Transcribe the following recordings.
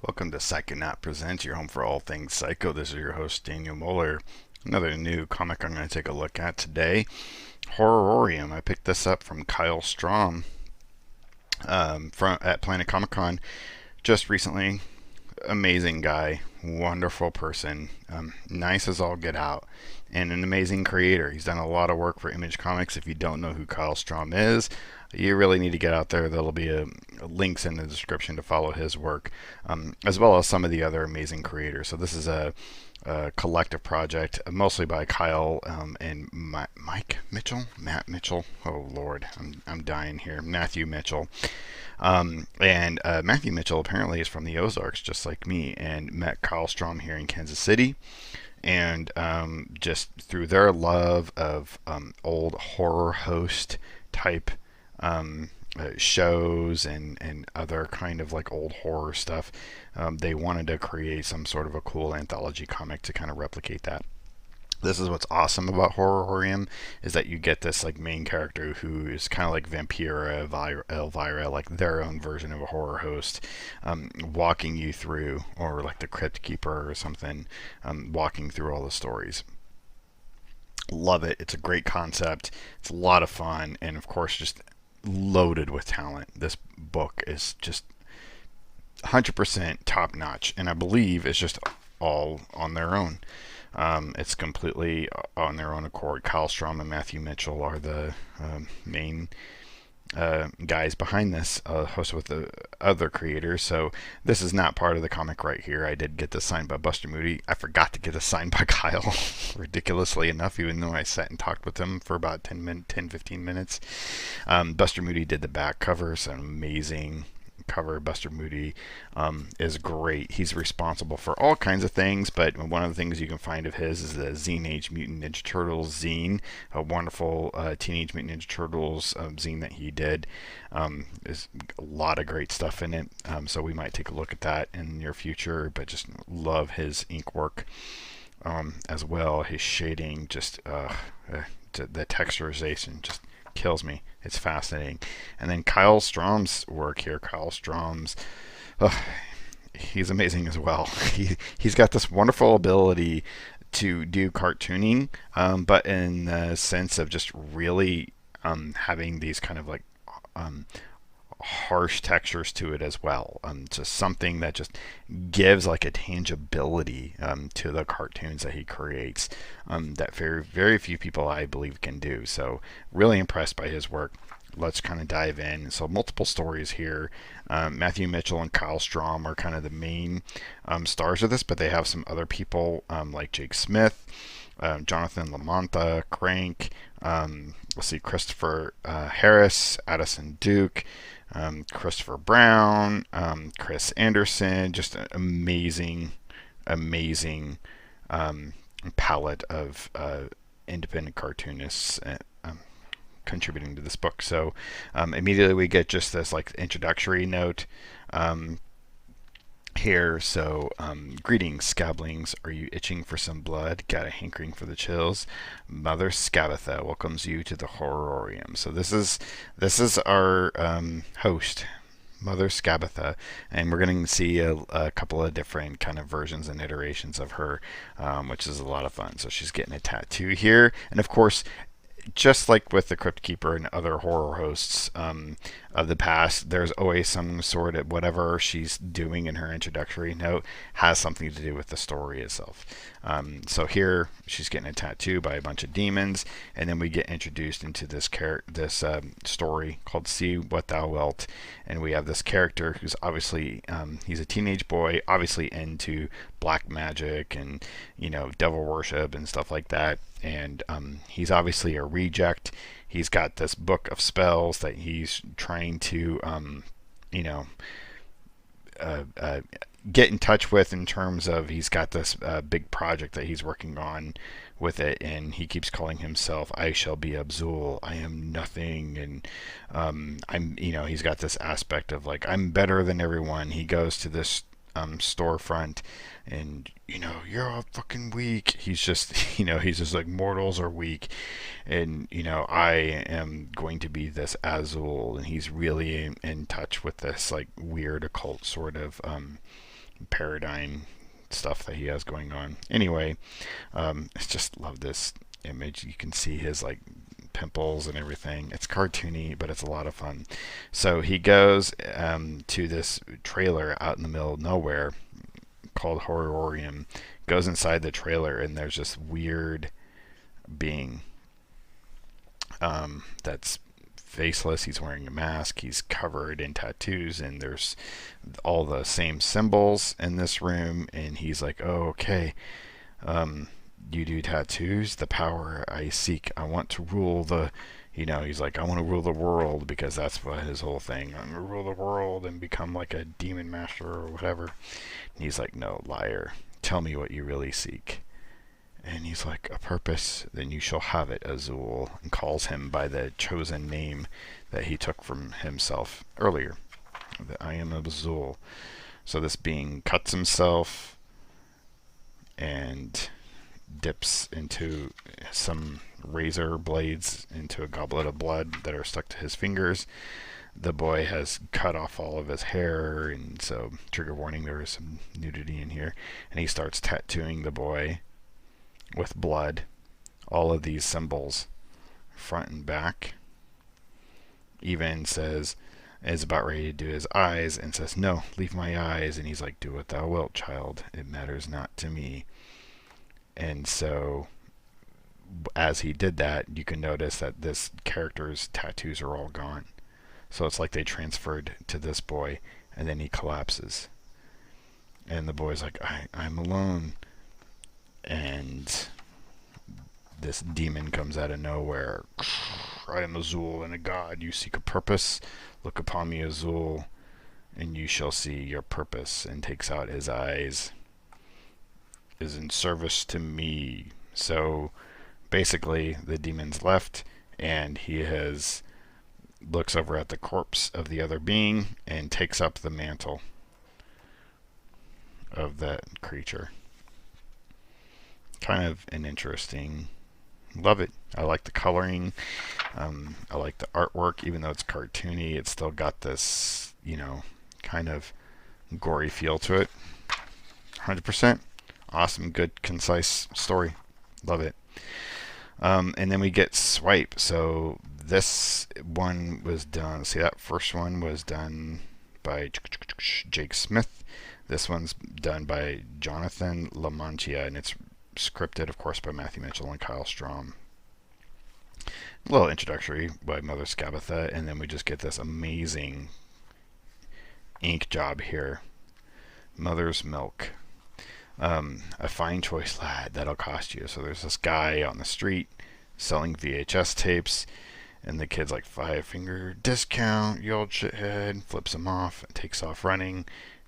Welcome to Psychonaut Presents, your home for all things psycho. This is your host, Daniel Moeller. Another new comic I'm going to take a look at today, HORRORIUM. I picked this up from Kyle Strahm at Planet Comic Con just recently. Amazing guy, wonderful person, nice as all get out, and an amazing creator. He's done a lot of work for Image Comics. If you don't know who Kyle Strahm is, you really need to get out there. There'll be links in the description to follow his work, as well as some of the other amazing creators. So this is a collective project, mostly by Kyle and Mike Mitchell, Matt Mitchell. Oh Lord, I'm dying here. Matthew Mitchell. And Matthew Mitchell apparently is from the Ozarks, just like me, and met Kyle Strahm here in Kansas City. And just through their love of old horror host type shows and other kind of like old horror stuff, they wanted to create some sort of a cool anthology comic to kind of replicate that. This is what's awesome about HORRORIUM, is that you get this like main character who is kind of like Vampira, Elvira, like their own version of a horror host, walking you through, or like the Crypt Keeper or something, walking through all the stories. Love it. It's a great concept. It's a lot of fun, and of course, just loaded with talent. This book is just 100% top notch, and I believe it's just all on their own. It's completely on their own accord. Kyle Strahm and Matthew Mitchell are the main guys behind this, hosted with the other creators. So this is not part of the comic right here. I did get this signed by Buster Moody. I forgot to get this signed by Kyle, ridiculously enough, even though I sat and talked with him for about 15 minutes. Buster Moody did the back cover. It's an amazing cover. Buster Moody is great. He's responsible for all kinds of things, but one of the things you can find of his is the Teenage Mutant Ninja Turtles zine, a wonderful Teenage Mutant Ninja Turtles zine that he did. There's a lot of great stuff in it, so we might take a look at that in the near future, but just love his ink work as well. His shading, just the texturization, just kills me. It's fascinating. And then Kyle Strahm's work here. Kyle Strahm's, he's amazing as well. He's got this wonderful ability to do cartooning, but in the sense of just really having these kind of like harsh textures to it as well. Just something that just gives like a tangibility to the cartoons that he creates, that very few people, I believe, can do. So really impressed by his work. Let's kind of dive in. So multiple stories here. Matthew Mitchell and Kyle Strahm are kind of the main stars of this, but they have some other people like Jake Smith, Jonathan Lamonta, Crank, let's see, Christopher Harris, Addison Duke, Christopher Brown, Chris Anderson. Just an amazing palette of independent cartoonists contributing to this book. So immediately we get just this like introductory note here. So greetings, scablings. Are you itching for some blood? Got a hankering for the chills? Mother Scabatha welcomes you to the HORRORIUM. So this is our host, Mother Scabatha, and we're going to see a couple of different kind of versions and iterations of her, which is a lot of fun. So she's getting a tattoo here, and of course, just like with the Crypt Keeper and other horror hosts of the past, there's always some sort of whatever she's doing in her introductory note has something to do with the story itself. So here she's getting a tattoo by a bunch of demons, and then we get introduced into this story called See What Thou Wilt, and we have this character who's obviously he's a teenage boy, obviously into black magic and devil worship and stuff like that. And he's obviously a reject. He's got this book of spells that he's trying to, get in touch with, in terms of he's got this big project that he's working on with it, and he keeps calling himself I shall be Abzul, I am nothing, and he's got this aspect of like I'm better than everyone. He goes to this storefront, and you're all fucking weak. He's just he's just like, mortals are weak, and I am going to be this Azul. And he's really in touch with this like weird occult sort of paradigm stuff that he has going on. Anyway, I just love this image. You can see his like pimples and everything. It's cartoony, but it's a lot of fun. So he goes to this trailer out in the middle of nowhere called HORRORIUM. Goes inside the trailer, and there's this weird being that's faceless. He's wearing a mask. He's covered in tattoos, and there's all the same symbols in this room. And he's like, "Oh, okay. You do tattoos? The power I seek. I want to rule the." He's like, "I want to rule the world," because that's what his whole thing. I'm gonna rule the world and become like a demon master or whatever. And he's like, "No, liar. Tell me what you really seek." And he's like, "A purpose, then you shall have it, Azul," and calls him by the chosen name that he took from himself earlier. That I am Azul. So this being cuts himself and dips into some razor blades into a goblet of blood that are stuck to his fingers. The boy has cut off all of his hair, and so, trigger warning, there is some nudity in here. And he starts tattooing the boy with blood, all of these symbols, front and back. Even is about ready to do his eyes and says, "No, leave my eyes." And he's like, "Do what thou wilt, child. It matters not to me." And so, as he did that, you can notice that this character's tattoos are all gone. So it's like they transferred to this boy, and then he collapses. And the boy's like, I'm alone. And this demon comes out of nowhere. "I am Azul, and a god. You seek a purpose. Look upon me, Azul, and you shall see your purpose." And takes out his eyes. "Is in service to me." So basically, the demon's left, and he looks over at the corpse of the other being and takes up the mantle of that creature. Kind of an interesting. Love it. I like the coloring. I like the artwork, even though it's cartoony. It's still got this, kind of gory feel to it. 100%. Awesome, good, concise story. Love it. And then we get Swipe. So this one was done. See, that first one was done by Jake Smith. This one's done by Jonathan Lamantia, and it's scripted, of course, by Matthew Mitchell and Kyle Strahm. A little introductory by Mother Skabatha, and then we just get this amazing ink job here. Mother's Milk. A fine choice, lad, that'll cost you. So there's this guy on the street selling VHS tapes, and the kid's like, "5-finger discount, you old shithead," flips him off, takes off running,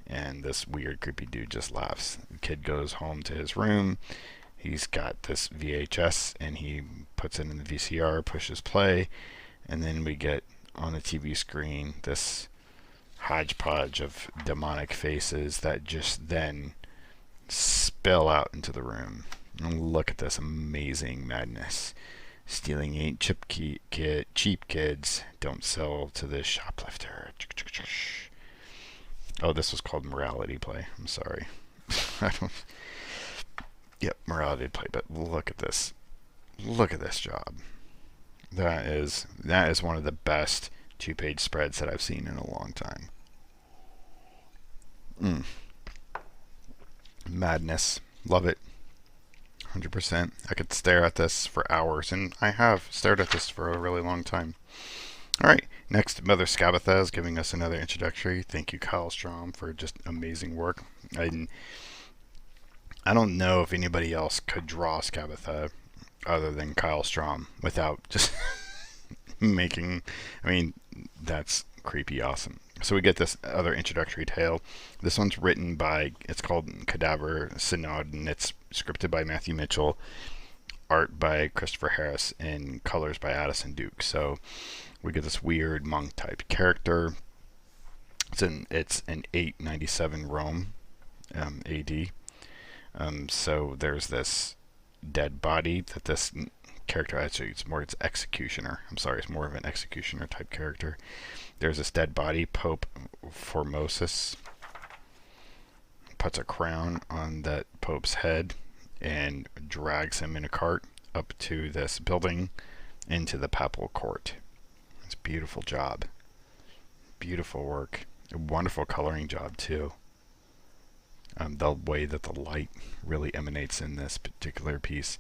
and this weird creepy dude just laughs. The kid goes home to his room. He's got this VHS, and he puts it in the VCR, pushes play, and then we get on the TV screen this hodgepodge of demonic faces that just then spill out into the room. And look at this amazing madness. "Stealing ain't cheap, kids. Don't sell to this shoplifter." Oh, this was called Morality Play. I'm sorry. Yep, Morality Play. But look at this. Look at this job. That is one of the best 2-page spreads that I've seen in a long time. Madness. Love it. 100%. I could stare at this for hours, and I have stared at this for a really long time. Alright, next, Mother Skabatha is giving us another introductory. Thank you, Kyle Strahm, for just amazing work. I don't know if anybody else could draw Skabatha other than Kyle Strahm without just making... that's creepy awesome. So we get this other introductory tale. This one's written by, it's called Cadaver Synod, and it's scripted by Matthew Mitchell, art by Christopher Harris, and colors by Addison Duke. So we get this weird monk type character. It's an 897 Rome, AD. So there's this dead body that this character, actually it's executioner. I'm sorry, it's more of an executioner type character. There's this dead body, Pope puts a crown on that Pope's head and drags him in a cart up to this building into the papal court. It's a beautiful job. Beautiful work. A wonderful coloring job too. The way that the light really emanates in this particular piece.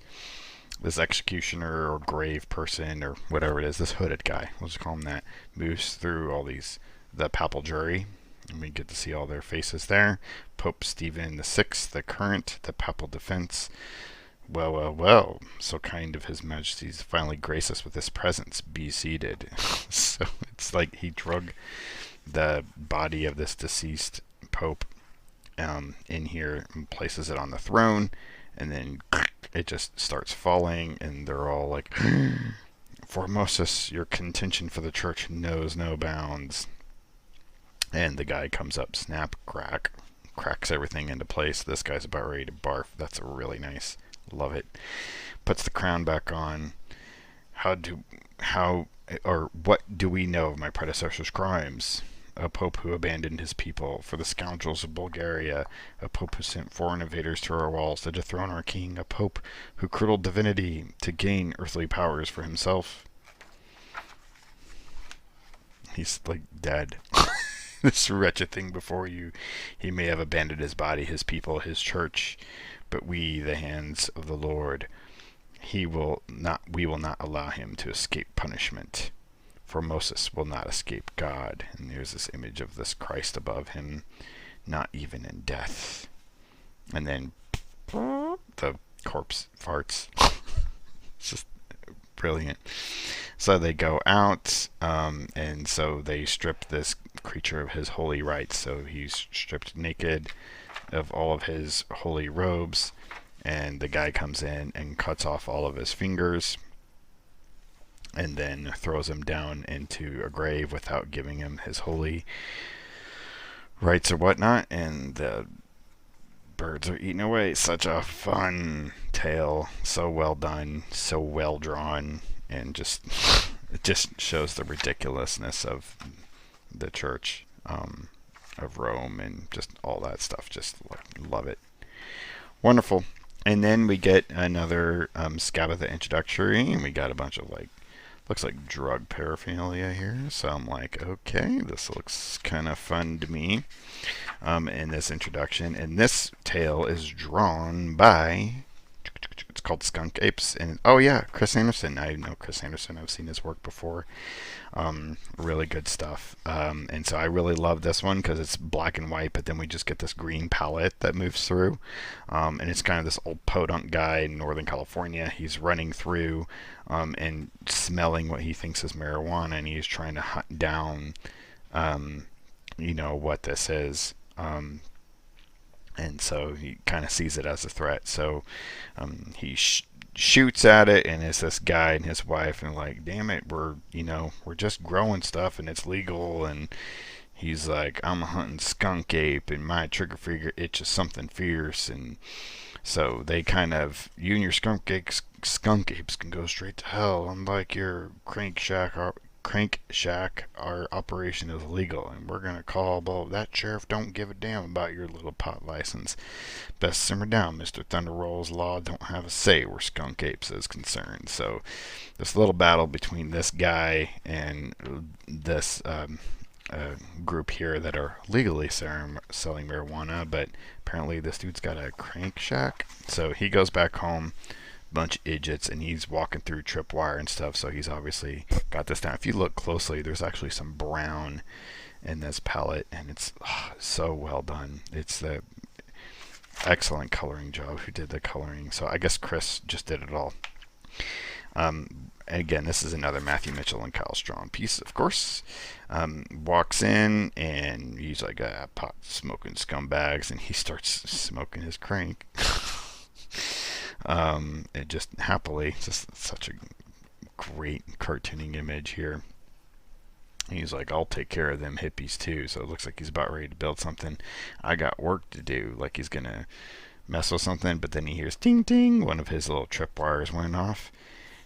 This executioner or grave person or whatever it is, this hooded guy, we'll just call him that, moves through all the papal jury, and we get to see all their faces there. Pope Stephen VI, the current, the papal defense. Well, well, well, so kind of His Majesty's finally grace us with this presence. Be seated. So it's like he drug the body of this deceased pope in here and places it on the throne, and then it just starts falling, and they're all like, Formosus, your contention for the church knows no bounds. And the guy comes up, snap, crack, cracks everything into place. This guy's about ready to barf. That's really nice. Love it. Puts the crown back on. What do we know of my predecessor's crimes? A pope who abandoned his people for the scoundrels of Bulgaria, a pope who sent foreign invaders to our walls to dethrone our king, a pope who curdled divinity to gain earthly powers for himself. He's like dead. This wretched thing before you, he may have abandoned his body, his people, his church, but we, the hands of the Lord, we will not allow him to escape punishment. Formosus will not escape God. And there's this image of this Christ above him, not even in death. And then the corpse farts. It's just brilliant. So they go out, and so they strip this creature of his holy rights. So he's stripped naked of all of his holy robes, and the guy comes in and cuts off all of his fingers, and then throws him down into a grave without giving him his holy rights or whatnot, and the birds are eaten away. Such a fun tale, so well done, so well drawn, and it just shows the ridiculousness of the church of Rome and just all that stuff. Just love it. Wonderful. And then we get another Scabatha introductory, and we got a bunch of looks like drug paraphernalia here. So I'm like, okay, this looks kind of fun to me in this introduction. And this tale is drawn by, it's called Skunk Apes. And oh yeah, Chris Anderson. I know Chris Anderson. I've seen his work before. Really good stuff. And so I really love this one because it's black and white, but then we just get this green palette that moves through. And it's kind of this old podunk guy in Northern California. He's running through and smelling what he thinks is marijuana, and he's trying to hunt down, what this is. And so he kind of sees it as a threat. So he shoots at it, and it's this guy and his wife, and like, damn it, we're just growing stuff and it's legal. And he's like, I'm hunting skunk ape, and my trigger finger itches something fierce. And so they kind of, you and your skunk apes can go straight to hell. Unlike your crank shack, our operation is legal, and we're gonna call that sheriff don't give a damn about your little pot license. Best simmer down, Mr. Thunderroll's law don't have a say where skunk apes is concerned. So this little battle between this guy and this group here that are legally selling marijuana, but apparently this dude's got a crank shack. So he goes back home, bunch of idiots, and he's walking through tripwire and stuff, so he's obviously got this down. If you look closely, there's actually some brown in this palette, and it's so well done. It's the excellent coloring job who did the coloring. So I guess Chris just did it all. And again, this is another Matthew Mitchell and Kyle Strahm piece, of course. Walks in, and he's like, pot smoking scumbags, and he starts smoking his crank. It just happily, just such a great cartooning image here. He's like, I'll take care of them hippies too. So it looks like he's about ready to build something. I got work to do. Like he's gonna mess with something, but then he hears ding ding. One of his little tripwires went off.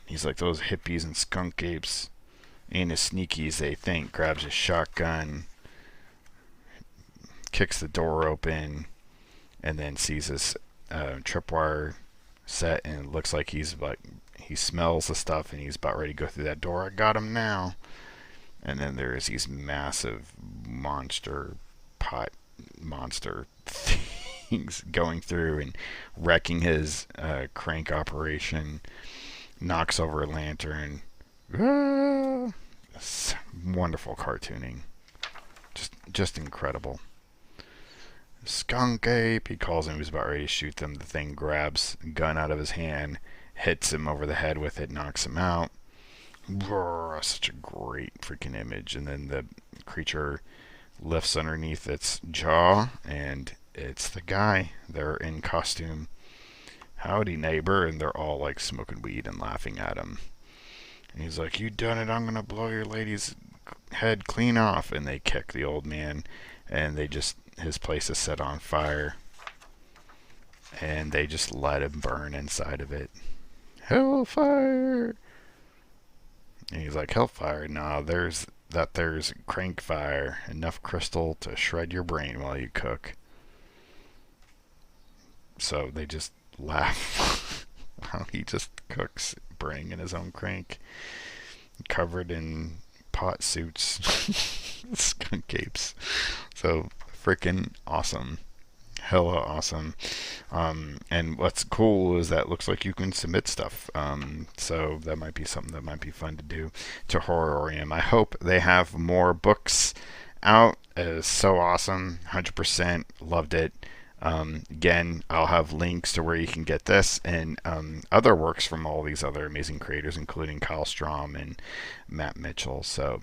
He's like, those hippies and skunk apes ain't as sneaky as they think. Grabs his shotgun, kicks the door open, and then sees this tripwire set, and it looks like he smells the stuff and he's about ready to go through that door. I got him now. And then there's these massive pot monster things going through and wrecking his crank operation. Knocks over a lantern. Ah! Wonderful cartooning. Just incredible. Skunk ape, he calls him. He's about ready to shoot them. The thing grabs a gun out of his hand, hits him over the head with it, knocks him out. Roar, such a great freaking image. And then the creature lifts underneath its jaw, and it's the guy. They're in costume. Howdy, neighbor. And they're all like smoking weed and laughing at him. And he's like, you done it, I'm gonna blow your lady's head clean off. And they kick the old man, and his place is set on fire, and they just let him burn inside of it. Hellfire! And he's like, hellfire? Nah, there's crank fire. Enough crystal to shred your brain while you cook. So they just laugh while he just cooks, burning in his own crank, covered in pot suits, skunk capes. So freaking awesome. Hella awesome. And what's cool is that it looks like you can submit stuff. So that might be something that might be fun to do to Horrorium. I hope they have more books out. It is so awesome. 100% loved it. Again, I'll have links to where you can get this and other works from all these other amazing creators, including Kyle Strahm and Matt Mitchell. So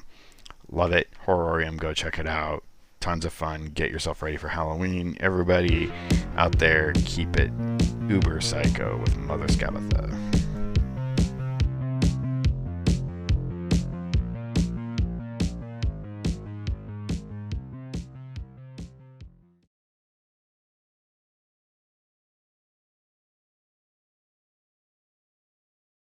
love it. Horrorium, go check it out. Tons of fun. Get yourself ready for Halloween. Everybody out there, keep it uber psycho with Mother Skabatha.